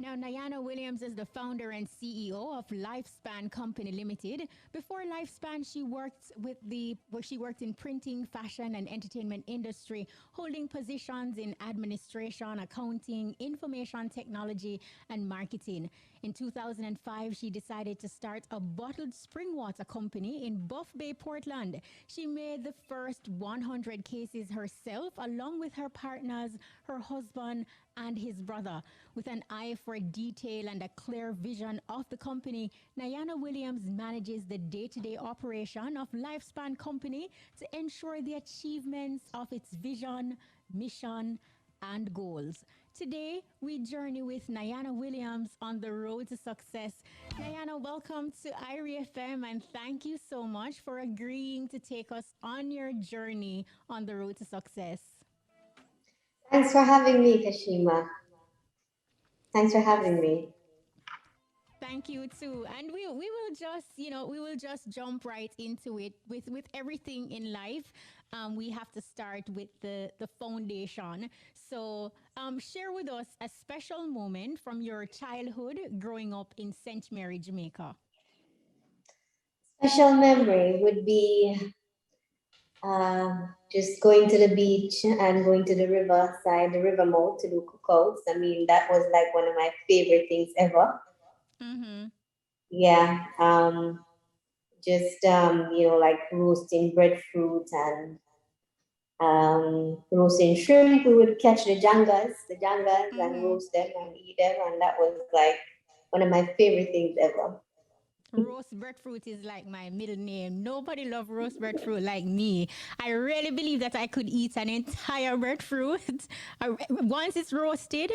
Now, Nayana Williams is the founder and CEO of Lifespan Company Limited. Before Lifespan, she worked in printing, fashion, and entertainment industry, holding positions in administration, accounting, information technology, and marketing. In 2005, she decided to start a bottled spring water company in Buff Bay, Portland. She made the first 100 cases herself, along with her partners, her husband, and his brother. With an eye for detail and a clear vision of the company, Nayana Williams manages the day-to-day operation of Lifespan Company to ensure the achievements of its vision, mission, and goals. Today, we journey with Nayana Williams on the road to success. Nayana, welcome to IRIE FM and thank you so much for agreeing to take us on your journey on the road to success. Thanks for having me, Kshema. Thanks for having me. Thank you too. And we will just, we will just jump right into it with everything in life. We have to start with the foundation. So share with us a special moment from your childhood growing up in St. Mary, Jamaica. Special memory would be just going to the beach and going to the river side, the river mouth to do cookouts. I mean, that was like one of my favorite things ever. Mm-hmm. Yeah. Just like roasting breadfruit and roasting shrimp. We would catch the jangas and Mm-hmm. roast them and eat them. And that was like one of my favorite things ever. Roast breadfruit is like my middle name. Nobody loves roast breadfruit like me. I really believe that I could eat an entire breadfruit once it's roasted.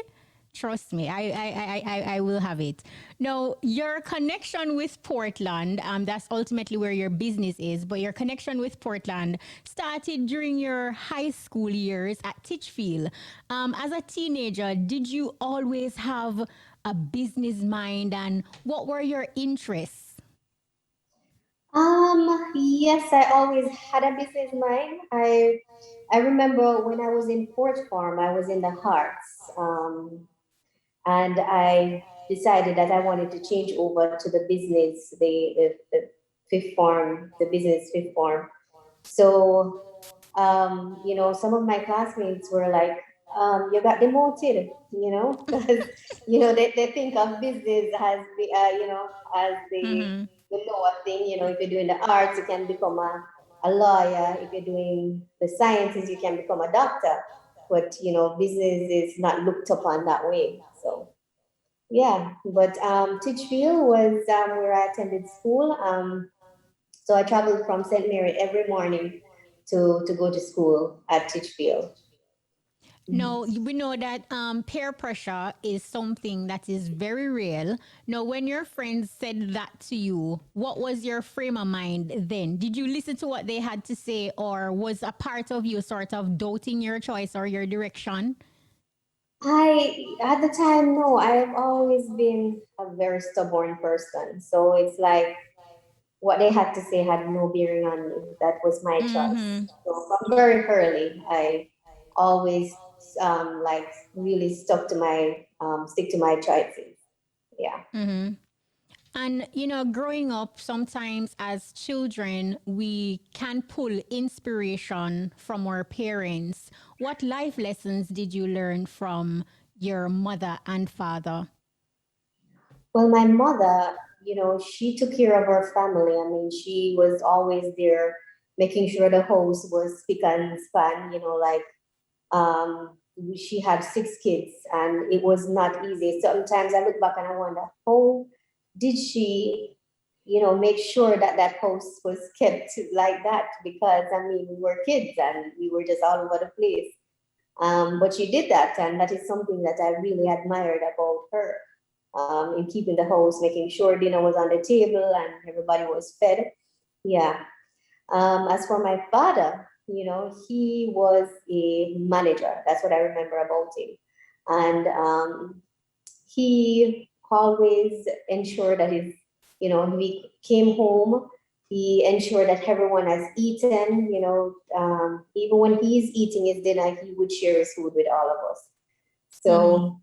Trust me, I will have it. Now, your connection with Portland, that's ultimately where your business is, but your connection with Portland started during your high school years at Titchfield. As a teenager, did you always have a business mind and what were your interests? Yes, I always had a business mind. I remember when I was in Port Farm, I was in the Hearts, and I decided that I wanted to change over to the business, the fifth form, the business fifth form. So, some of my classmates were like, you got demoted, because, they think of business as as Mm-hmm. the lower thing. If you're doing the arts, you can become a lawyer. If you're doing the sciences, you can become a doctor. But, business is not looked upon that way. So, yeah, but Titchfield was where I attended school. So I traveled from St. Mary every morning to go to school at Titchfield. Mhm. No, we know that peer pressure is something that is very real. Now, when your friends said that to you, what was your frame of mind then? Did you listen to what they had to say, or was a part of you sort of doubting your choice or your direction? At the time, no, I've always been a very stubborn person. So it's like what they had to say had no bearing on me. That was my choice. Mm-hmm. So from very early, I always like really stick to my choices. Yeah. Mm-hmm. And, growing up, sometimes as children, we can pull inspiration from our parents. What life lessons did you learn from your mother and father? Well, my mother, she took care of her family. I mean, she was always there making sure the house was spick and span, like um, she had 6 kids and it was not easy. Sometimes I look back and I wonder, how did she, make sure that that house was kept like that? Because, I mean, we were kids and we were just all over the place. But she did that, and that is something that I really admired about her in keeping the house, making sure dinner was on the table and everybody was fed. Yeah. As for my father, he was a manager. That's what I remember about him. And he always ensured that we came home, he ensured that everyone has eaten, even when he's eating his dinner, he would share his food with all of us. Mm-hmm. So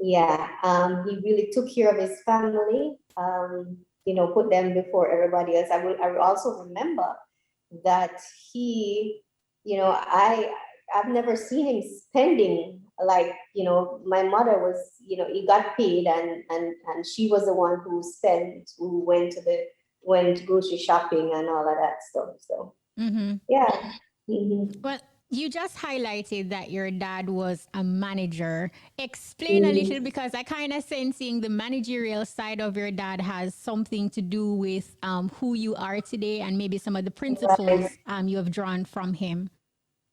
Yeah, he really took care of his family, put them before everybody else. I will also remember that he, I've never seen him spending like, my mother was, he got paid and she was the one who went grocery shopping and all of that stuff. So yeah. Mhm. Well, you just highlighted that your dad was a manager. Explain a little, Mhm. because I kind of sensing the managerial side of your dad has something to do with who you are today and maybe some of the Right. principles you have drawn from him.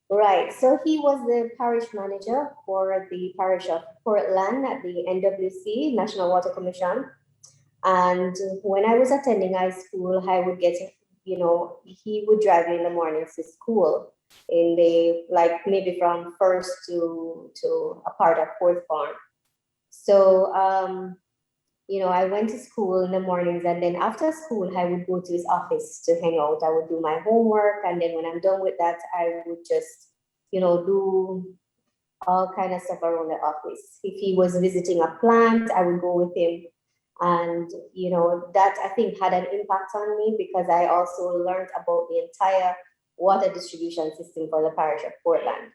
Right. So he was the parish manager for the parish of Portland at the NWC, National Water Commission. And when I was attending high school, I would get, he would drive me in the mornings to school in the, like maybe from first to a part of fourth form. So, I went to school in the mornings, and then after school, I would go to his office to hang out. I would do my homework, and then when I'm done with that, I would just, do all kind of stuff around the office. If he was visiting a plant, I would go with him. And, that I think had an impact on me because I also learned about the entire water distribution system for the parish of Portland.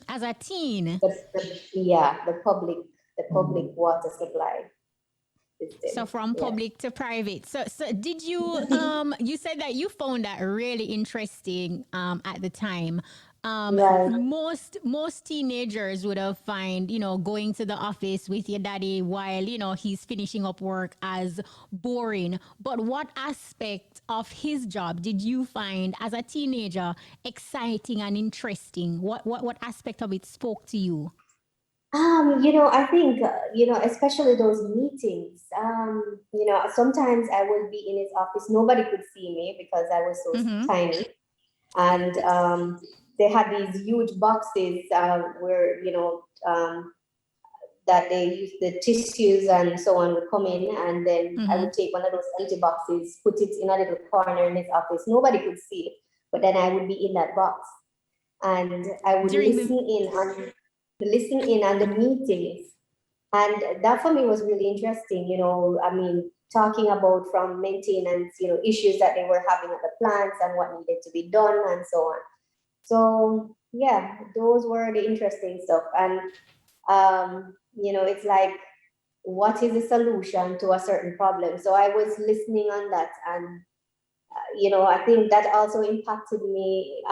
As a teen. Yeah, the public water supply So system. from Yeah. public to private. So did you you said that you found that really interesting at the time. Right. Most teenagers would have find, going to the office with your daddy while, he's finishing up work as boring. But what aspect of his job did you find as a teenager exciting and interesting? What aspect of it spoke to you? I think, especially those meetings, sometimes I would be in his office. Nobody could see me because I was so tiny. And they had these huge boxes where, that they use the tissues and so on would come in. And then I would take one of those empty boxes, put it in a little corner in his office. Nobody could see it, but then I would be in that box and I would During the listen in on the meetings. And that for me was really interesting, I mean, talking about from maintenance, issues that they were having at the plants and what needed to be done and so on. So yeah, those were the interesting stuff. And it's like, what is the solution to a certain problem? So I was listening on that, and I think that also impacted me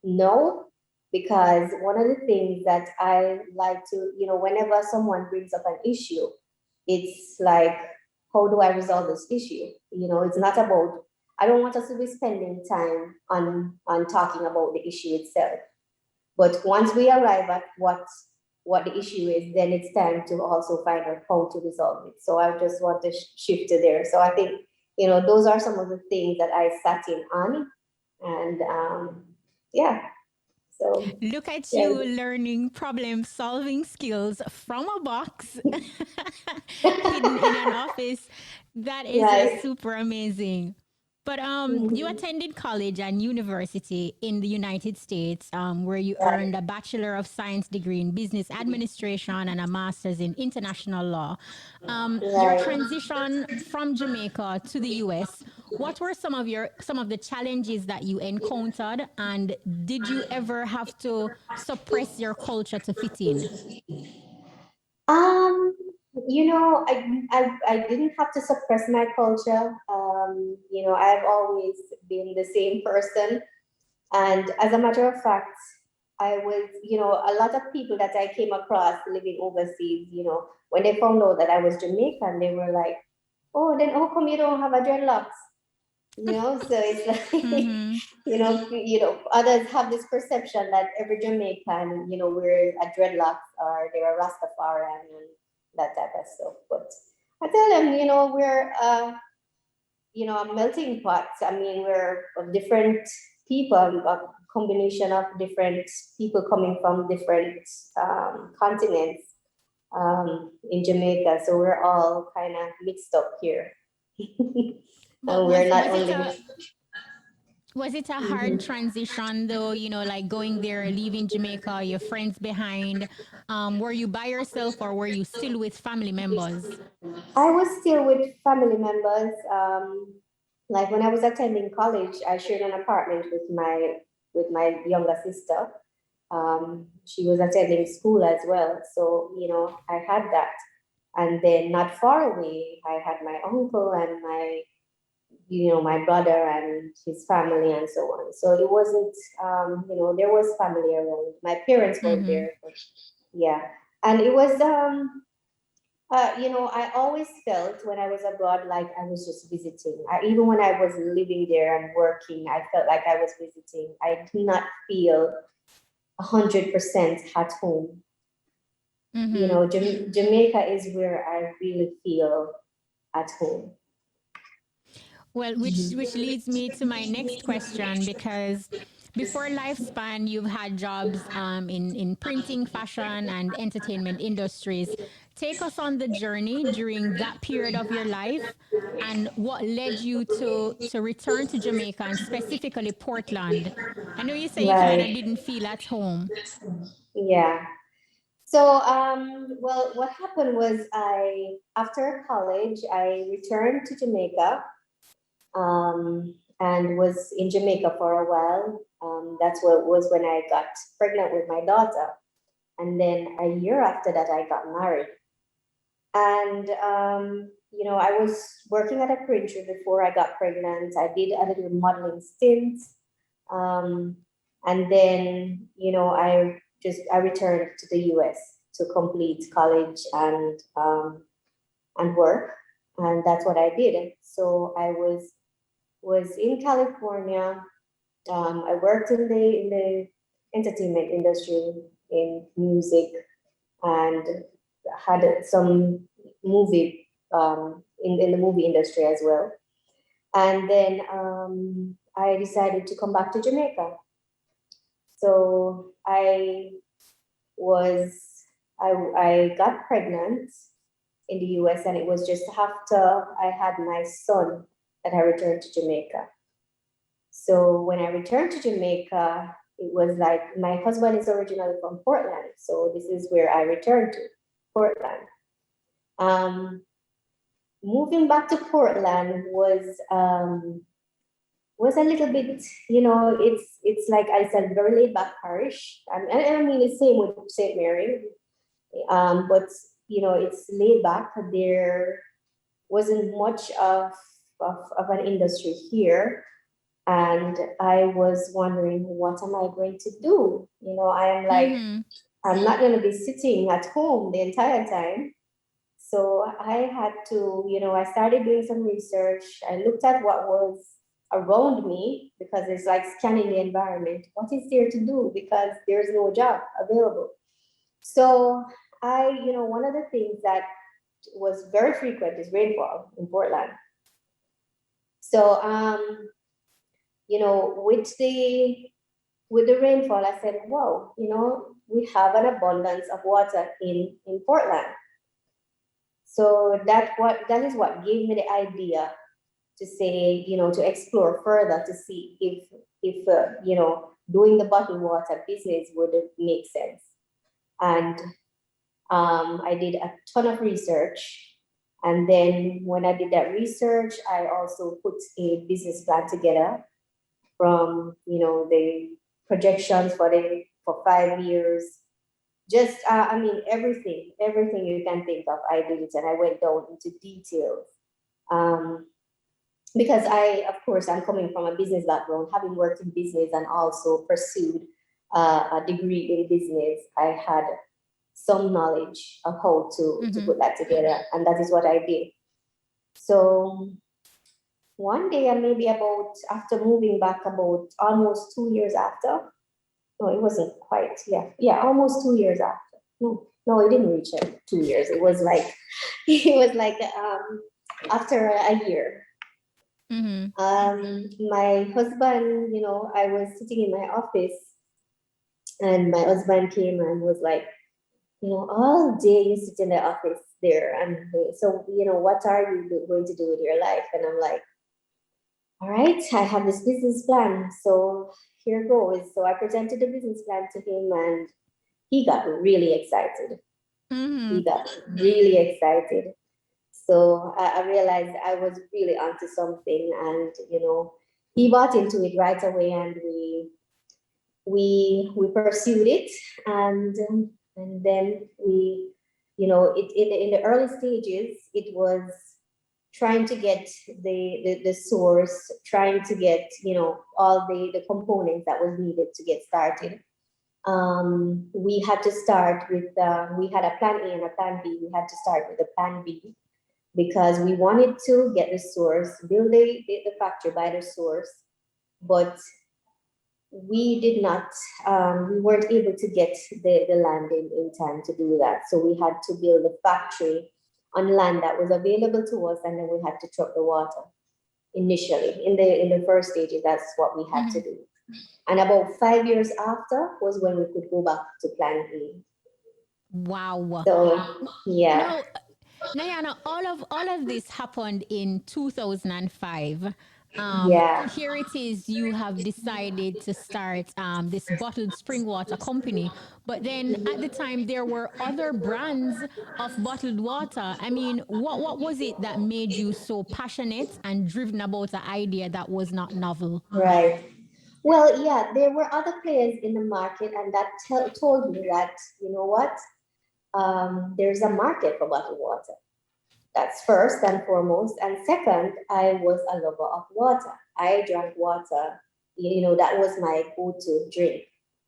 now, because one of the things that I like to, whenever someone brings up an issue, it's like, how do I resolve this issue? It's not about, I don't want us to be spending time on talking about the issue itself. But once we arrive at what the issue is, then it's time to also find out how to resolve it. So I just want to shift to there. So I think, those are some of the things that I sat in on. And yeah, so Look at yeah. you learning problem solving skills from a box hidden in an office. That is Right. super amazing. But you Mhm. attended college and university in the United States, where you Right. earned a Bachelor of Science degree in Business Administration and a Master's in International Law. Your Right. transition from Jamaica to the US, what were some of the challenges that you encountered, and did you ever have to suppress your culture to fit in? Um, I didn't have to suppress my culture. I've always been the same person. And as a matter of fact, I was, a lot of people that I came across living overseas, when they found out that I was Jamaican, they were like, oh, then how come you don't have a dreadlocks? So it's like, Mm-hmm. others have this perception that every Jamaican, wears a dreadlocks or they're a Rastafarian and that type of stuff. But I tell them, we're a melting pot. I mean, we're of different people, a combination of different people coming from different continents in Jamaica. So we're all kind of mixed up here. But And was we're not was it only a mixed. Was it a hard Mhm. transition though, like going there, leaving Jamaica, your friends behind? Were you by yourself or were you still with family members? I was still with family members. Like when I was attending college, I shared an apartment with my younger sister. She was attending school as well, so I had that. And then not far away, I had my uncle and my brother and his family and so on. So it wasn't, there was family around. My parents weren't Mm-hmm. there, but yeah. And it was, I always felt when I was abroad like I was just visiting. Even when I was living there and working, I felt like I was visiting. I did not feel 100% at home. Mm-hmm. Jamaica is where I really feel at home. Well, which leads me to my next question because before Lifespan, you've had jobs in printing, fashion, and entertainment industries. Take us on the journey during that period of your life, and what led you to return to Jamaica and specifically Portland. I know you say you kind of Right. didn't feel at home. Yeah. So, well, what happened was after college, I returned to Jamaica, and was in Jamaica for a while. That's what was when I got pregnant with my daughter. And then a year after that, I got married. And, I was working at a printer before I got pregnant. I did a little modeling stint. Um, and then, I returned to the US to complete college and work. And that's what I did. So I was in California. I worked in the entertainment industry in music and had some movie in the movie industry as well. And then I decided to come back to Jamaica. So was I got pregnant in the US, and it was just after I had my son that I returned to Jamaica. So when I returned to Jamaica, it was like my husband is originally from Portland, so this is where I returned to Portland. Um, Moving back to Portland was a little bit, it's like I said, very laid back parish. And I mean the same with St. Mary, but it's laid back. There wasn't much of an industry here. And I was wondering, what am I going to do? I am like, Mm-hmm. I'm not going to be sitting at home the entire time. So I had to, I started doing some research. I looked at what was around me because it's like scanning the environment. What is there to do? Because there's no job available. So one of the things that was very frequent is rainfall in Portland. So, with the rainfall, I said, wow, we have an abundance of water in Portland. So that is what gave me the idea to say, to explore further to see if doing the bottled water business would make sense. And I did a ton of research. And then when I did that research, I also put a business plan together from the projections for 5 years. Just I mean everything you can think of, I did it, and I went down into details. Um, because of course, I'm coming from a business background, having worked in business and also pursued a degree in business. I had some knowledge of how to Mm-hmm. put that together, and that is what I did. So one day, and maybe about after moving back, about almost 2 years after. No, it wasn't quite. Yeah, almost 2 years after. No, it didn't reach 2 years. It was like, it was like after a year. Mm-hmm. My husband, I was sitting in my office, and my husband came and was like, all day you sit in the office there, and so what are you going to do with your life? And I'm like, all right, I have this business plan. So here goes. So I presented the business plan to him and he got really excited. Mm-hmm. He got really excited. So I realized I was really onto something, and he bought into it right away, and we pursued it, and then it in the early stages it was trying to get the source, trying to get all the components that was needed to get started. We had to start with we had a plan A and a plan B. We had to start with the plan B because we wanted to get the source, build the factory by the source, but we did not, we weren't able to get the land in time to do that. So we had to build a factory on land that was available to us, and then we had to truck the water initially. In the first stages, that's what we had to do. And about 5 years after was when we could go back to plan A. Wow. So yeah. Now, Nayana, all of this happened in 2005. Yeah. Here it is, you have decided to start this bottled spring water company. But then at the time, there were other brands of bottled water. I mean, what was it that made you so passionate and driven about the idea that was not novel? Right. Well, yeah, there were other players in the market, and that told me that, you know what, there's a market for bottled water. That's first and foremost. And second, I was a lover of water. I drank water. That was my go-to drink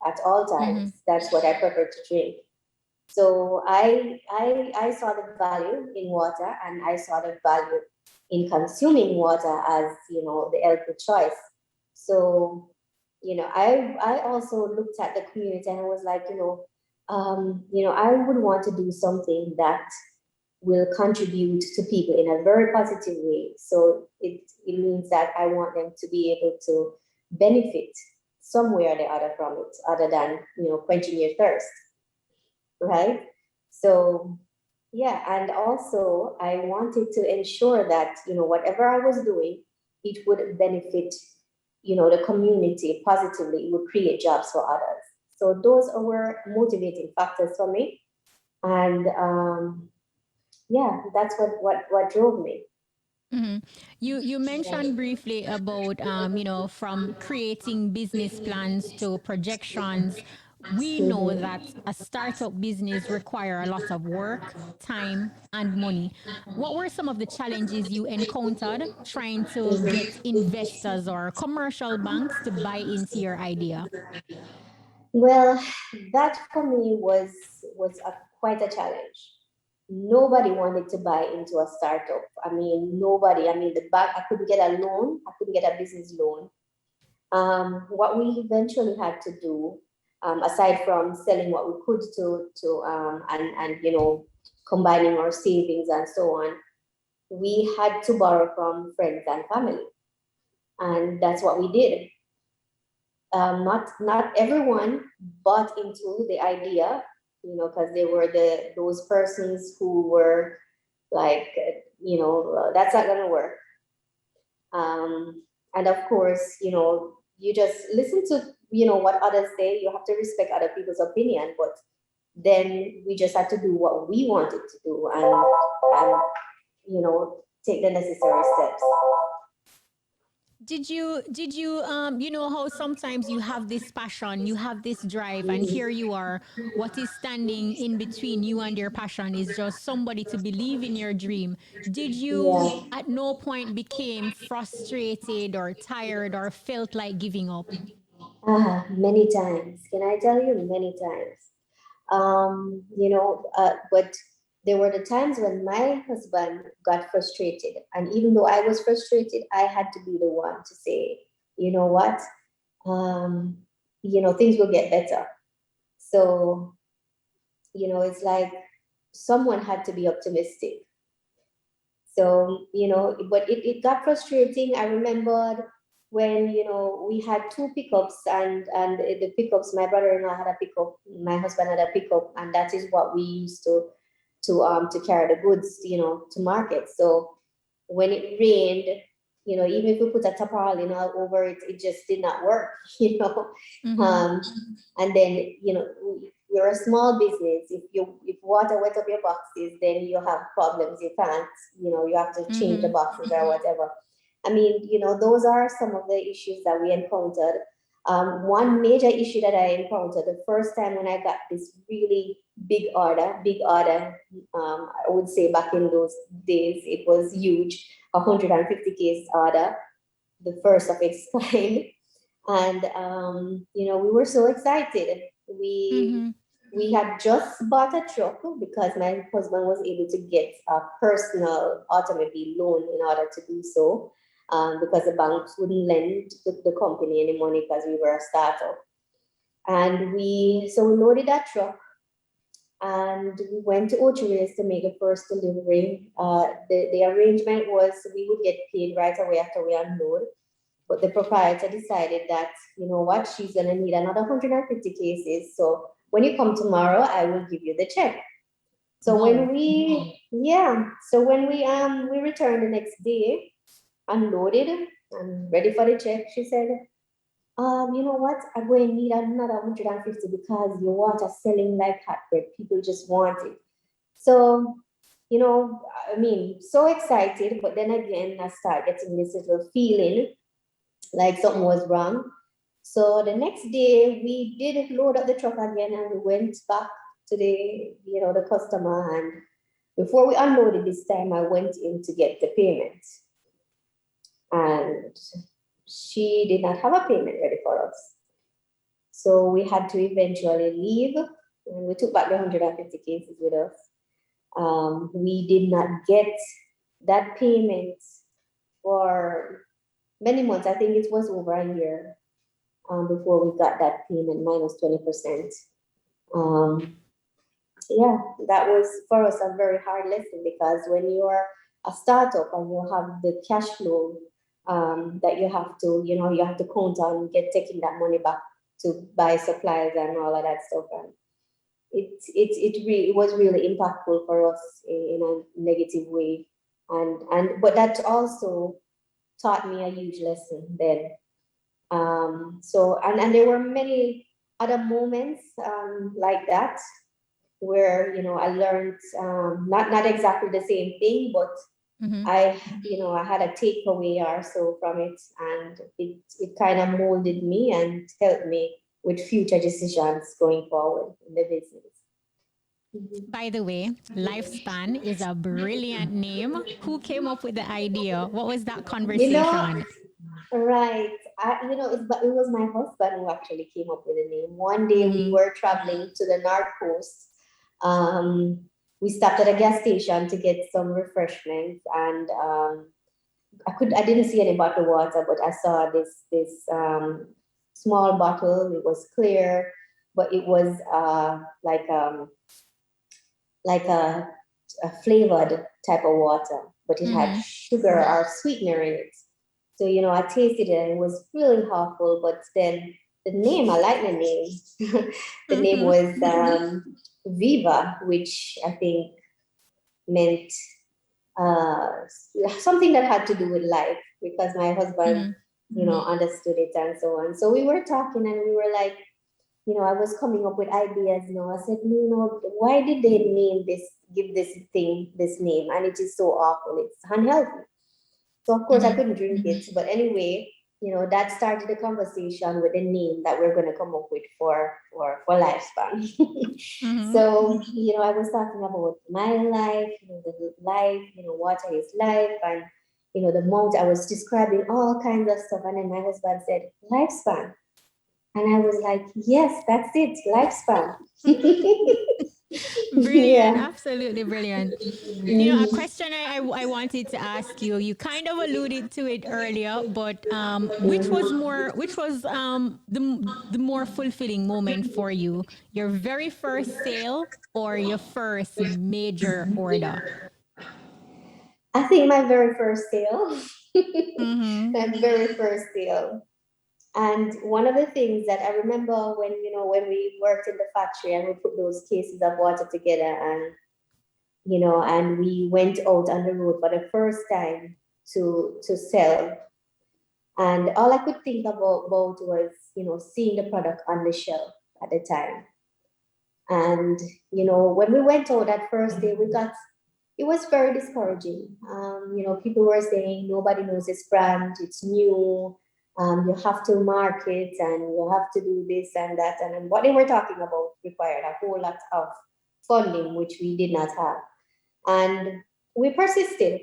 at all Mm-hmm. times. That's what I prefer to drink. So I saw the value in water, and I saw the value in consuming water as the healthy choice. So I also looked at the community and I was like, I would want to do something that will contribute to people in a very positive way. So it means that I want them to be able to benefit some way or the other from it, other than quenching your thirst, right? So yeah, and also I wanted to ensure that whatever I was doing, it would benefit the community positively. It would create jobs for others. So those were motivating factors for me, and yeah, that's what drove me. Mm-hmm. You mentioned briefly about from creating business plans to projections. We know that a startup business require a lot of work, time, and money. What were some of the challenges you encountered trying to get investors or commercial banks to buy into your idea? Well, that for me was quite a challenge. Nobody wanted to buy into a startup. I mean, nobody. I mean, the bank. I couldn't get a loan. I couldn't get a business loan. What we eventually had to do, aside from selling what we could and combining our savings and so on, we had to borrow from friends and family, and that's what we did. Not everyone bought into the idea, because they were those persons who were like, that's not gonna work. And of course, you just listen to what others say. You have to respect other people's opinion, but then we just had to do what we wanted to do, and take the necessary steps. Did you you know how sometimes you have this passion, you have this drive, and here you are, what is standing in between you and your passion is just somebody to believe in your dream. Did you Yeah. at no point became frustrated or tired or felt like giving up? Many times. Can I tell you? Many times. But there were the times when my husband got frustrated. And even though I was frustrated, I had to be the one to say, you know what? Um, things will get better. So, it's like someone had to be optimistic. So, but it got frustrating. I remembered when, we had two pickups, and the pickups, my brother-in-law had a pickup, my husband had a pickup, and that is what we used to carry the goods, to market. So when it rained, even if we put a tarpaulin all over it, it just did not work, and then, we're a small business. If water wet up your boxes, then you have problems. You can't, you have to change the boxes or whatever. I mean, those are some of the issues that we encountered. One major issue that I encountered the first time when I got this really big order, I would say back in those days, it was huge, 150 case order, the first of its kind. And, we were so excited. We had just bought a truck because my husband was able to get a personal automobile loan in order to do so, because the banks wouldn't lend the company any money because we were a startup. And so we loaded that truck and we went to Ochoa's to make the first delivery. The arrangement was we would get paid right away after we unload. But the proprietor decided that, you know what, she's going to need another 150 cases. So when you come tomorrow, I will give you the check. So when we returned the next day, unloaded and ready for the check, she said, you know what, I'm going to need another 150 because your water's selling like hot bread. People just want it. So, so excited, but then again, I start getting this little feeling like something was wrong. So the next day we did load up the truck again and we went back to the customer, and before we unloaded this time, I went in to get the payment. And she did not have a payment ready for us. So we had to eventually leave, and we took back the 150 cases with us. We did not get that payment for many months. I think it was over a year before we got that payment, minus 20%. That was for us a very hard lesson, because when you are a startup and you have the cash flow that you have to count on taking that money back to buy supplies and all of that stuff, and it was really impactful for us in a negative way, but that also taught me a huge lesson then. So there were many other moments like that where I learned not exactly the same thing, but I had a takeaway or so from it, and it kind of molded me and helped me with future decisions going forward in the business. By the way, Lifespan is a brilliant name. Who came up with the idea? What was that conversation? Right. It was my husband who actually came up with the name. One day we were traveling to the North Coast. We stopped at a gas station to get some refreshments, and I didn't see any bottled water, but I saw this small bottle. It was clear, but it was like a flavored type of water, but it had sugar or sweetener in it. So, I tasted it and it was really awful, but then the name, I like the name. The name was Viva, which I think meant something that had to do with life, because my husband, understood it and so on. So we were talking and we were like, I was coming up with ideas, I said, why did they give this thing this name? And it is so awful, it's unhealthy. So of course I couldn't drink it. But anyway, that started the conversation with the name that we're going to come up with for Lifespan. So, I was talking about my life, the life, water is life, and, the mount, I was describing all kinds of stuff. And then my husband said, Lifespan. And I was like, yes, that's it, Lifespan. Brilliant, absolutely brilliant. A question I wanted to ask you, you kind of alluded to it earlier, but which was the more fulfilling moment for you? Your very first sale or your first major order? I think my very first sale. My very first sale. And one of the things that I remember when we worked in the factory and we put those cases of water together, and and we went out on the road for the first time, to sell. And all I could think about was, seeing the product on the shelf at the time. And, when we went out that first day, it was very discouraging. People were saying, nobody knows this brand, it's new, you have to market and you have to do this and that. And what they were talking about required a whole lot of funding, which we did not have. And we persisted.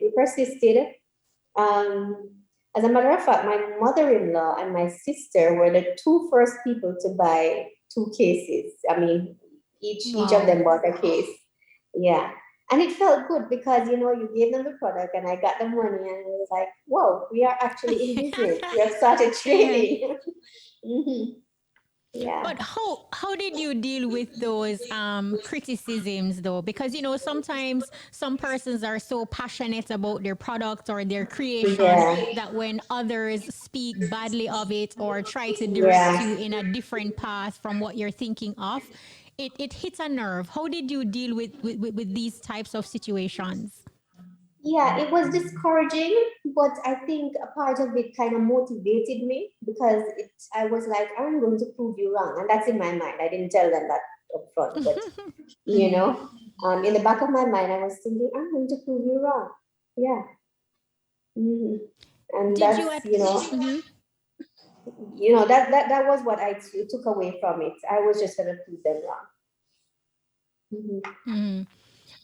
As a matter of fact, my mother-in-law and my sister were the two first people to buy 2 cases. I mean, each of them bought a case. Yeah. And it felt good because, you gave them the product and I got the money and it was like, whoa, we are actually in business. We have started trading. Yeah. But how did you deal with those criticisms though? Because sometimes some persons are so passionate about their product or their creation that when others speak badly of it or try to direct you in a different path from what you're thinking of, it hits a nerve. How did you deal with these types of situations? Yeah, it was discouraging, but I think a part of it kind of motivated me because I was like, I'm going to prove you wrong. And that's in my mind. I didn't tell them that up front, but in the back of my mind, I was thinking, I'm going to prove you wrong. Yeah. And that was what I took away from it. I was just going to prove them wrong.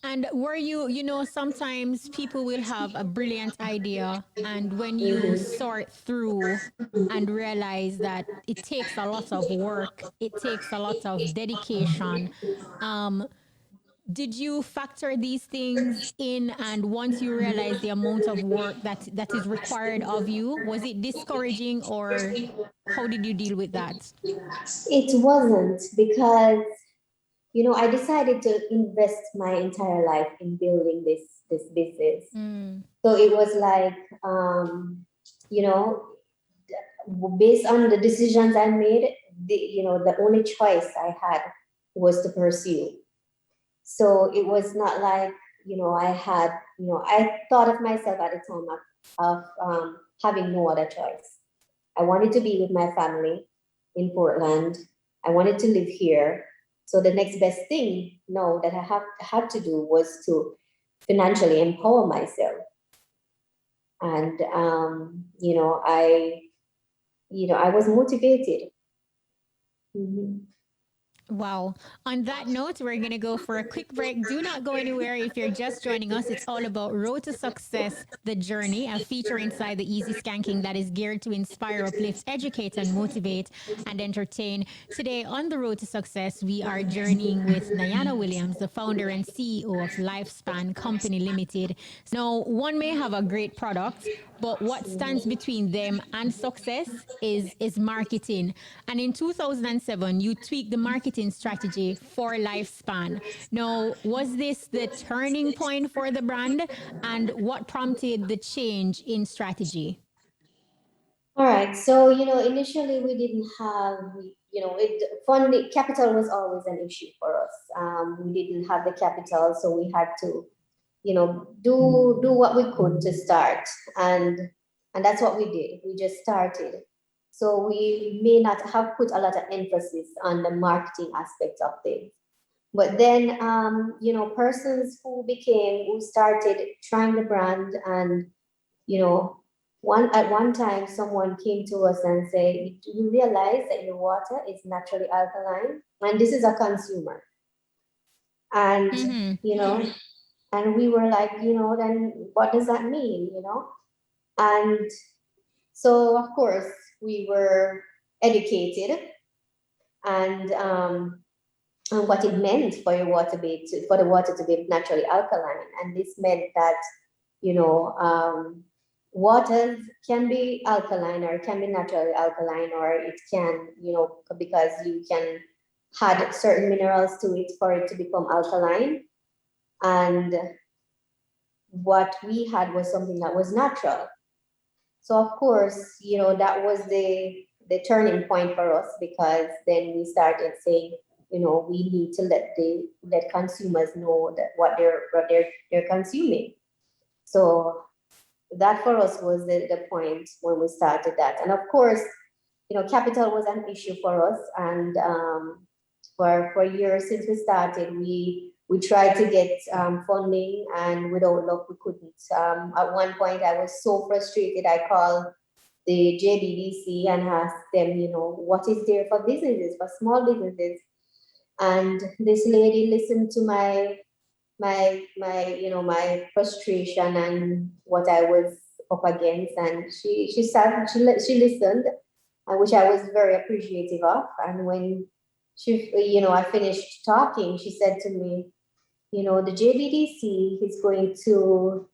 And were you, sometimes people will have a brilliant idea, and when you sort through and realize that it takes a lot of work, it takes a lot of dedication, did you factor these things in? And once you realize the amount of work that is required of you, was it discouraging, or how did you deal with that? It wasn't, because I decided to invest my entire life in building this business. So it was like, based on the decisions I made, the only choice I had was to pursue. So it was not like, I thought of myself at the time of having no other choice. I wanted to be with my family in Portland. I wanted to live here. So the next best thing now that I had to do was to financially empower myself. And, I was motivated. Wow. On that note, we're going to go for a quick break. Do not go anywhere. If you're just joining us, it's all about Road to Success, the journey, a feature inside the Easy Skanking that is geared to inspire, uplift, educate, and motivate and entertain. Today on the Road to Success, we are journeying with Nayana Williams, the founder and CEO of Lifespan Company Limited. Now, one may have a great product, but what stands between them and success is marketing. And in 2007, you tweaked the marketing strategy for Lifespan. Now, was this the turning point for the brand? And what prompted the change in strategy? All right. So, initially we didn't have, funding, capital was always an issue for us. We didn't have the capital, so we had to, do what we could to start. And that's what we did. We just started. So we may not have put a lot of emphasis on the marketing aspect of things. But then, persons who started trying the brand, and, at one time someone came to us and said, do you realize that your water is naturally alkaline? And this is a consumer. And, and we were like, then what does that mean, And so, of course, we were educated and what it meant for the water to be naturally alkaline. And this meant that, waters can be alkaline or can be naturally alkaline, or it can, because you can add certain minerals to it for it to become alkaline. And what we had was something that was natural. So of course, that was the turning point for us, because then we started saying, we need to let consumers know that what they're consuming. So that for us was the point when we started that. And of course, capital was an issue for us. And for years since we started, we tried to get funding, and without luck, we couldn't. At one point, I was so frustrated, I called the JBDC and asked them, what is there for businesses, for small businesses? And this lady listened to my frustration and what I was up against, and she listened, which I was very appreciative of. And when I finished talking, she said to me, the JBDC is going to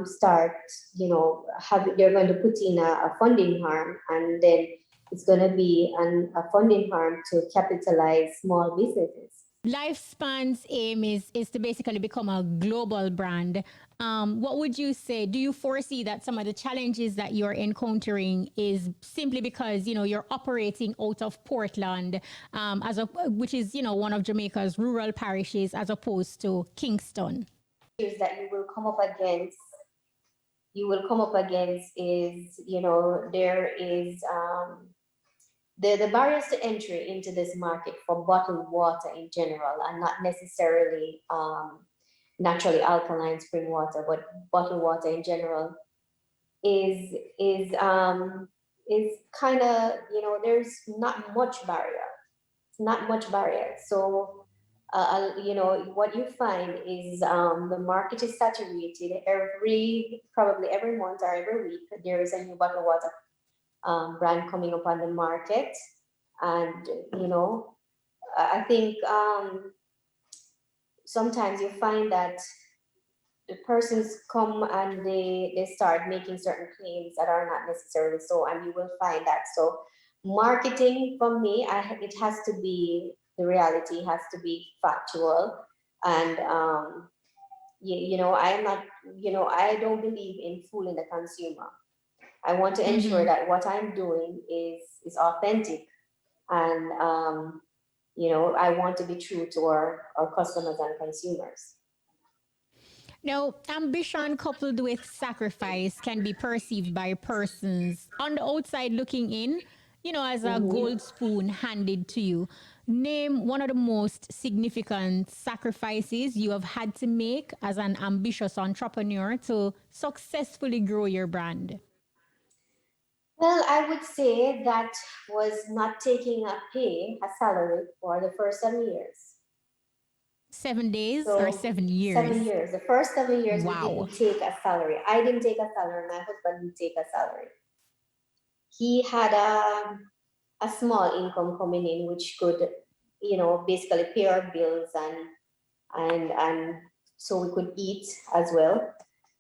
start, they're going to put in a funding arm, and then it's going to be a funding arm to capitalize small businesses. Lifespan's aim is to basically become a global brand. What would you say? Do you foresee that some of the challenges that you're encountering is simply because you're operating out of Portland, which is one of Jamaica's rural parishes, as opposed to Kingston? That you will come up against is there is the barriers to entry into this market for bottled water in general, and not necessarily naturally alkaline spring water, but bottled water in general is kind of, there's not much barrier. It's not much barrier. So what you find is the market is saturated. Probably every month or every week, there is a new bottled water brand coming up on the market. And I think sometimes you find that the persons come and they start making certain claims that are not necessarily so, and you will find that. So marketing, for me, it has to be, the reality has to be factual. And I'm not, I don't believe in fooling the consumer. I want to ensure that what I'm doing is authentic, and I want to be true to our customers and consumers. Now, ambition coupled with sacrifice can be perceived by persons on the outside looking in, as a gold spoon handed to you. Name one of the most significant sacrifices you have had to make as an ambitious entrepreneur to successfully grow your brand. Well, I would say that was not taking a salary for the first 7 years. 7 days or So 7 years? 7 years. The first 7 years, we Wow. didn't take a salary. I didn't take a salary. My husband didn't take a salary. He had a small income coming in, which could, basically pay our bills, and so we could eat as well.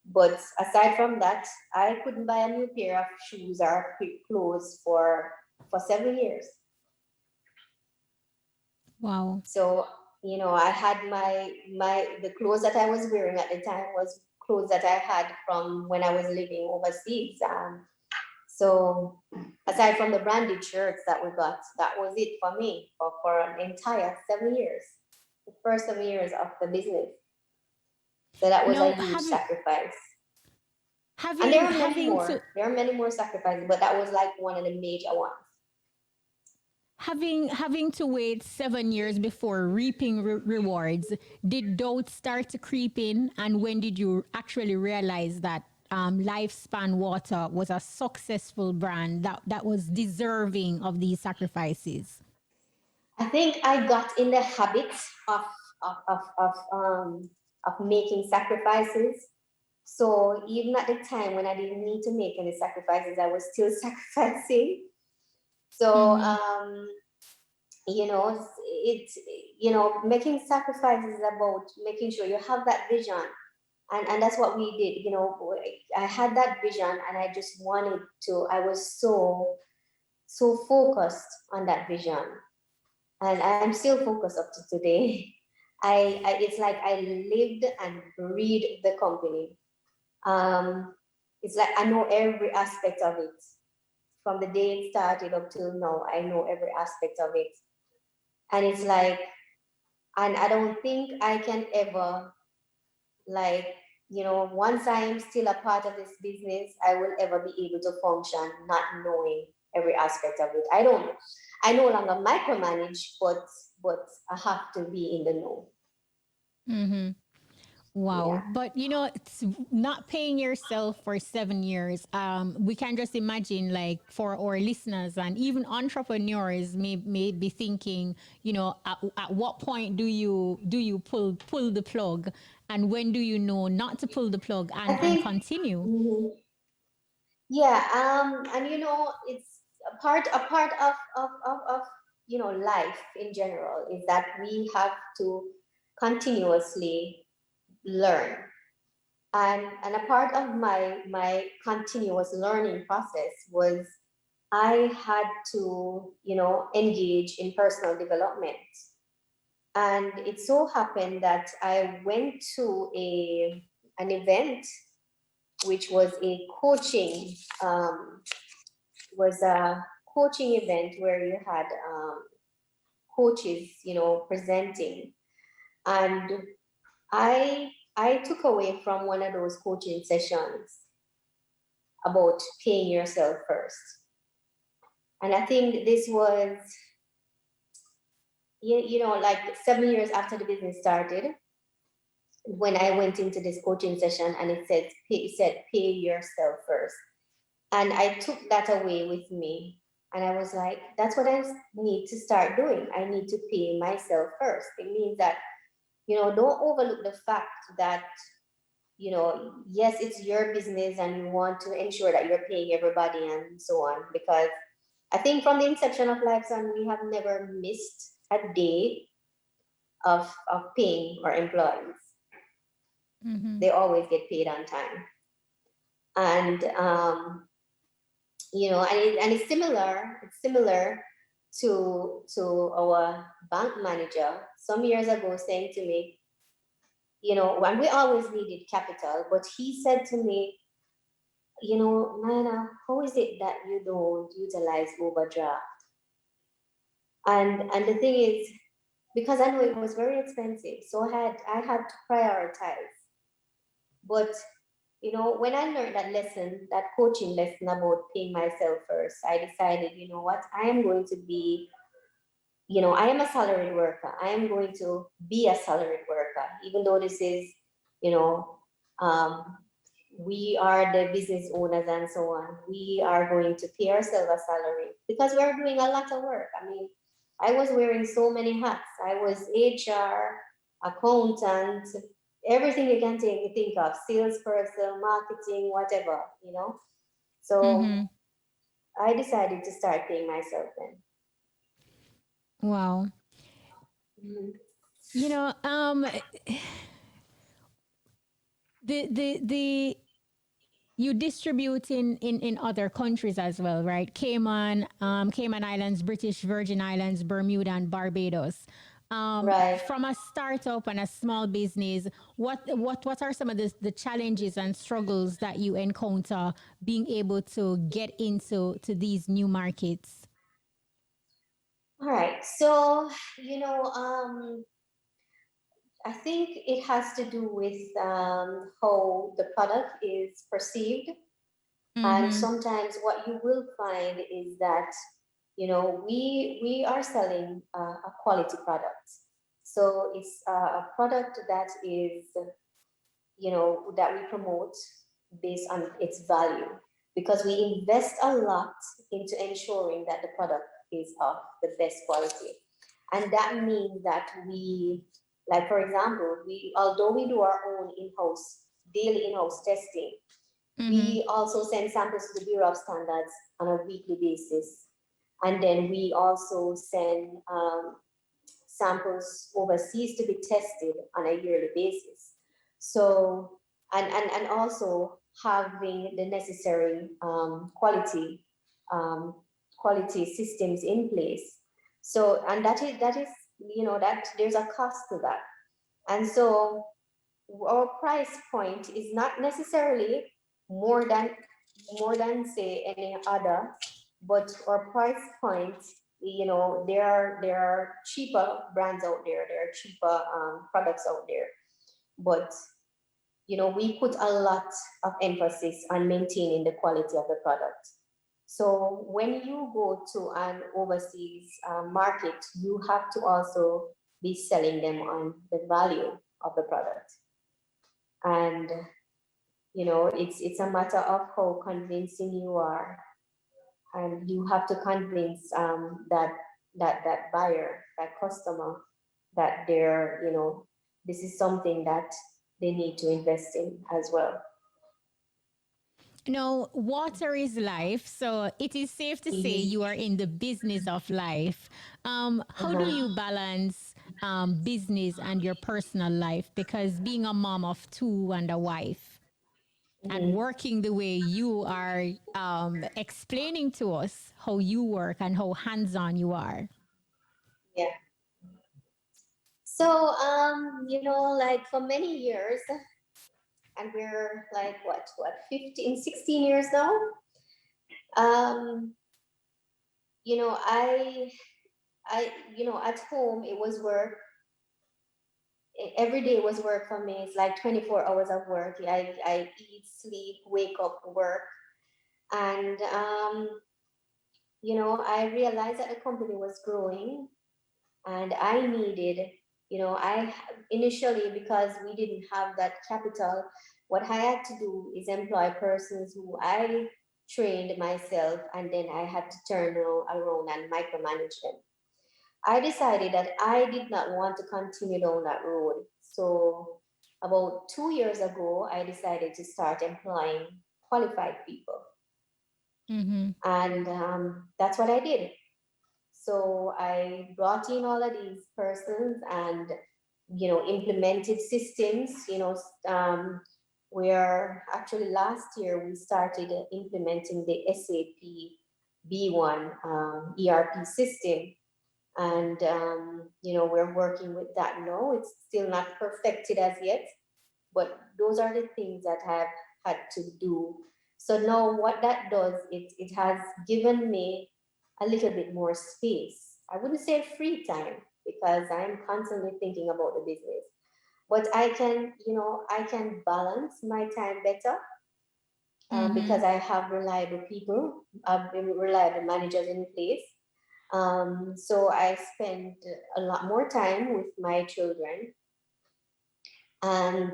But aside from that, I couldn't buy a new pair of shoes or clothes for 7 years. Wow. So I had the clothes that I was wearing at the time was clothes that I had from when I was living overseas. So aside from the branded shirts that we got, that was it for me for an entire 7 years, the first 7 years of the business. So that was a huge sacrifice. And there are many more. There are many more sacrifices, but that was like one of the major ones. Having to wait 7 years before reaping rewards, did doubt start to creep in? And when did you actually realize that Lifespan Water was a successful brand that was deserving of these sacrifices? I think I got in the habit of making sacrifices. So even at the time when I didn't need to make any sacrifices, I was still sacrificing. So making sacrifices is about making sure you have that vision, and that's what we did. I had that vision, and I just wanted to. I was so focused on that vision, and I'm still focused up to today. It's like I lived and breathed the company. It's like I know every aspect of it. From the day it started up till now, I know every aspect of it. And it's like, and I don't think I can ever, like, once I am still a part of this business, I will ever be able to function not knowing every aspect of it. I no longer micromanage, but I have to be in the know. Mm-hmm. Yeah. Wow. But it's not paying yourself for 7 years. We can just imagine, like, for our listeners and even entrepreneurs may be thinking, at what point do you pull the plug, and when do you know not to pull the plug I and think, continue? mhm. Yeah, and it's a part of life in general is that we have to continuously learn. And a part of my continuous learning process was I had to, engage in personal development. And it so happened that I went to an event which was was a coaching event where you had coaches, presenting. And I took away from one of those coaching sessions about paying yourself first. And I think this was, like 7 years after the business started, when I went into this coaching session, and it said pay yourself first. And I took that away with me. And I was like, that's what I need to start doing. I need to pay myself first. It means that, don't overlook the fact that, yes, it's your business and you want to ensure that you're paying everybody and so on. Because I think from the inception of Lifeson, we have never missed a day of paying our employees. Mm-hmm. They always get paid on time. And and it's similar to our bank manager some years ago saying to me, when we always needed capital, but he said to me, Nana, how is it that you don't utilize overdraft? And the thing is, because I know it was very expensive, so I had to prioritize. But when I learned that lesson, that coaching lesson about paying myself first, I decided, what, I am going to be, I am a salaried worker. I am going to be a salaried worker, even though this is, you know, um, we are the business owners and so on. We are going to pay ourselves a salary because we're doing a lot of work. I mean, I was wearing so many hats. I was HR, accountant, everything you can think of, salesperson, marketing, whatever. So Mm-hmm. I decided to start paying myself then. Wow. Mhm. You know, the you distribute in other countries as well, right? Cayman Islands, British Virgin Islands, Bermuda, and Barbados. Right. From a startup and a small business, what are some of the challenges and struggles that you encounter being able to get into these new markets? All right. So, I think it has to do with how the product is perceived. And Mm-hmm. sometimes what you will find is that, we are selling a quality product. So it's a product that is, that we promote based on its value because we invest a lot into ensuring that the product is of the best quality. And that means that like for example, although we do our own daily in-house testing, Mm-hmm. we also send samples to the Bureau of Standards on a weekly basis. And then we also send samples overseas to be tested on a yearly basis. So, and also having the necessary um, quality systems in place. So, and that is, that there's a cost to that. And so our price point is not necessarily more than say any other, but our price point, there are cheaper brands out there, there are cheaper products out there, but we put a lot of emphasis on maintaining the quality of the product. So when you go to an overseas market, you have to also be selling them on the value of the product. And it's a matter of how convincing you are, and you have to convince that buyer, that customer, that this is something that they need to invest in as well. Water is life. So it is safe to say Mhm. you are in the business of life. How do Uh-huh. you balance business and your personal life? Because being a mom of two and a wife and Mhm. working the way you are explaining to us how you work and how hands on you are. Yeah. So, like for many years, and we're like what, 15, 16 years now. Um, at home it was work. Every day was work for me. It's like 24 hours of work. I eat, sleep, wake up, work. And, I realized that the company was growing, and I needed, initially, because we didn't have that capital, what I had to do is employ persons who I trained myself, and then I had to turn around and micromanage them. I decided that I did not want to continue down that road. So about 2 years ago, I decided to start employing qualified people. Mm-hmm. And that's what I did. So I brought in all of these persons and, implemented systems, where actually last year we started implementing the SAP B1 ERP system. And, we're working with that now. It's still not perfected as yet, but those are the things that I've had to do. So now what that does, it has given me a little bit more space. I wouldn't say free time, because I'm constantly thinking about the business, but I can balance my time better, Mm-hmm. because I have reliable people, reliable managers in place. So I spend a lot more time with my children. And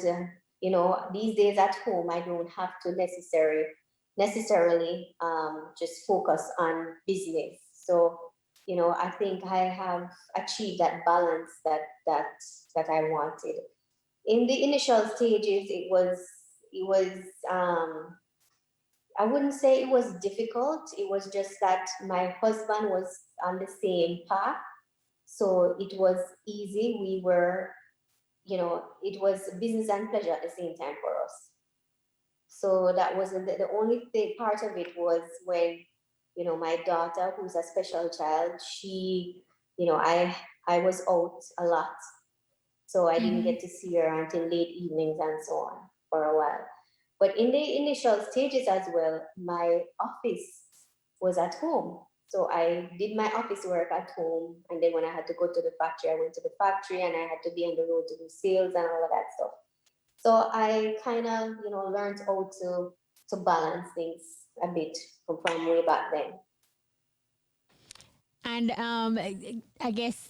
these days at home, I don't have to necessarily just focus on business. So I think I have achieved that balance that I wanted. In the initial stages, it was um, I wouldn't say it was difficult. It was just that my husband was on the same path, so it was easy. It was business and pleasure at the same time for us. So that wasn't the only thing. Part of it was when, my daughter, who's a special child, she, I was out a lot. So I didn't Mm-hmm. get to see her until late evenings and so on for a while. But in the initial stages as well, my office was at home. So I did my office work at home. And then when I had to go to the factory, I went to the factory, and I had to be on the road to do sales and all of that stuff. So I kind of, learned how to balance things a bit from way back then. And I guess,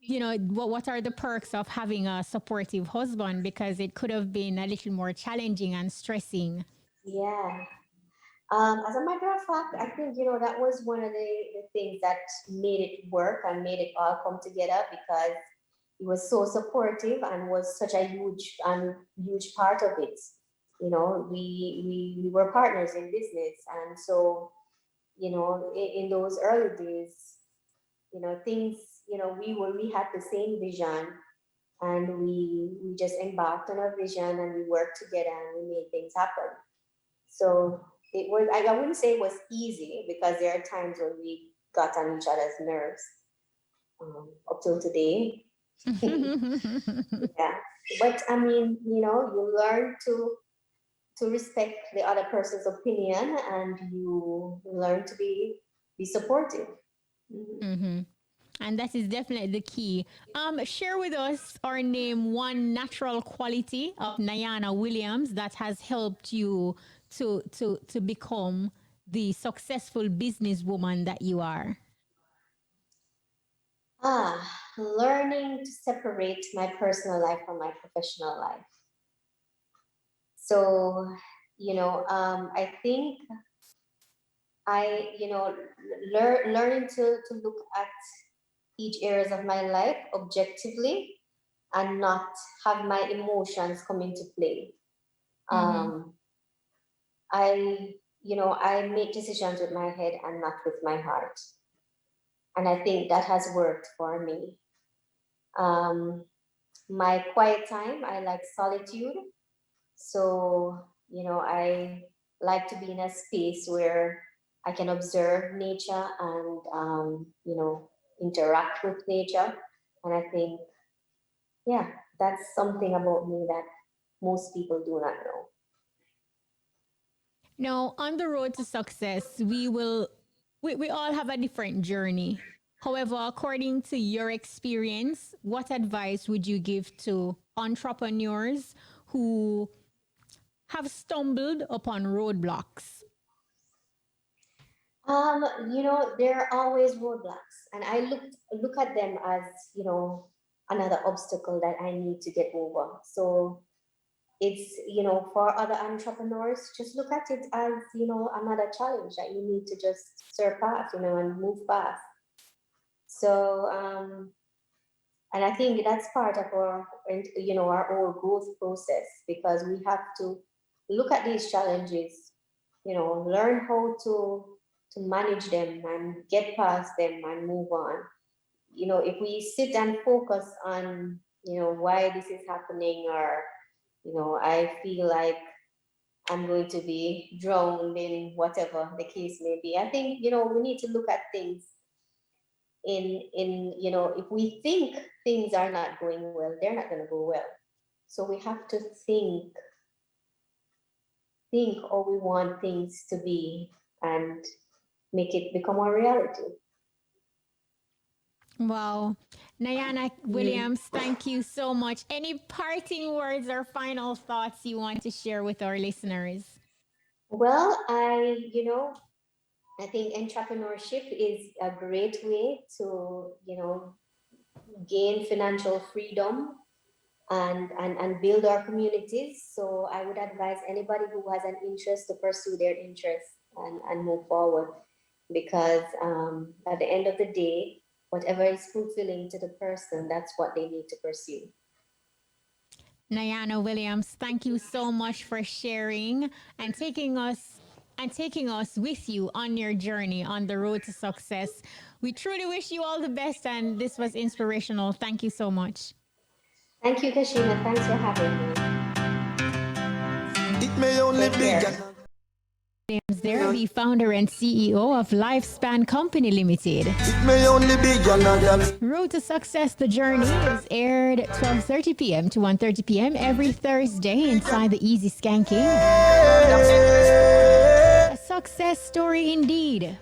what are the perks of having a supportive husband? Because it could have been a little more challenging and stressing. Yeah. As a matter of fact, I think, that was one of the things that made it work and made it all come together, because he was so supportive and was such a huge part of it. We were partners in business. And so, in those early days, things, we had the same vision, and we just embarked on our vision, and we worked together, and we made things happen. So it was, I wouldn't say it was easy, because there are times when we got on each other's nerves, up till today. Yeah. But I mean, you learn to respect the other person's opinion, and you learn to be supportive. Mhm. Mm-hmm. And that is definitely the key. Share with us or name one natural quality of Nayana Williams that has helped you to become the successful businesswoman that you are. Learning to separate my personal life from my professional life. So, I think learning to look at each areas of my life objectively and not have my emotions come into play. Mm-hmm. I make decisions with my head and not with my heart. And I think that has worked for me. Um, my quiet time, I like solitude. So, I like to be in a space where I can observe nature and, interact with nature. And I think, yeah, that's something about me that most people do not know. Now, on the road to success, we all have a different journey. However, according to your experience, what advice would you give to entrepreneurs who have stumbled upon roadblocks? There are always roadblocks, and I look at them as, another obstacle that I need to get over. So it's, for other entrepreneurs, just look at it as, another challenge that you need to just surpass, and move past. So, and I think that's part of our whole growth process, because we have to look at these challenges, learn how to manage them and get past them and move on. If we sit and focus on, why this is happening, or, I feel like I'm going to be drowned in whatever the case may be. I think, we need to look at things in if we think things are not going well, they're not going to go well. So we have to think how we want things to be and make it become a reality. Wow. Nayana Williams, thank you so much. Any parting words or final thoughts you want to share with our listeners? Well, I think entrepreneurship is a great way to, gain financial freedom and build our communities. So I would advise anybody who has an interest to pursue their interest and move forward, because at the end of the day, whatever is fulfilling to the person, that's what they need to pursue. Nayana Williams, thank you so much for sharing and taking us with you on your journey on the road to success. We truly wish you all the best, and this was inspirational. Thank you so much. Thank you, Kshema. Thanks for having me. It may only be Williams there, the founder and CEO of Lifespan Company Limited. it may only be another. Road to Success, The Journey is aired 12:30 p.m. to 1:30 p.m. every Thursday inside the Easy Skanking. A success story indeed.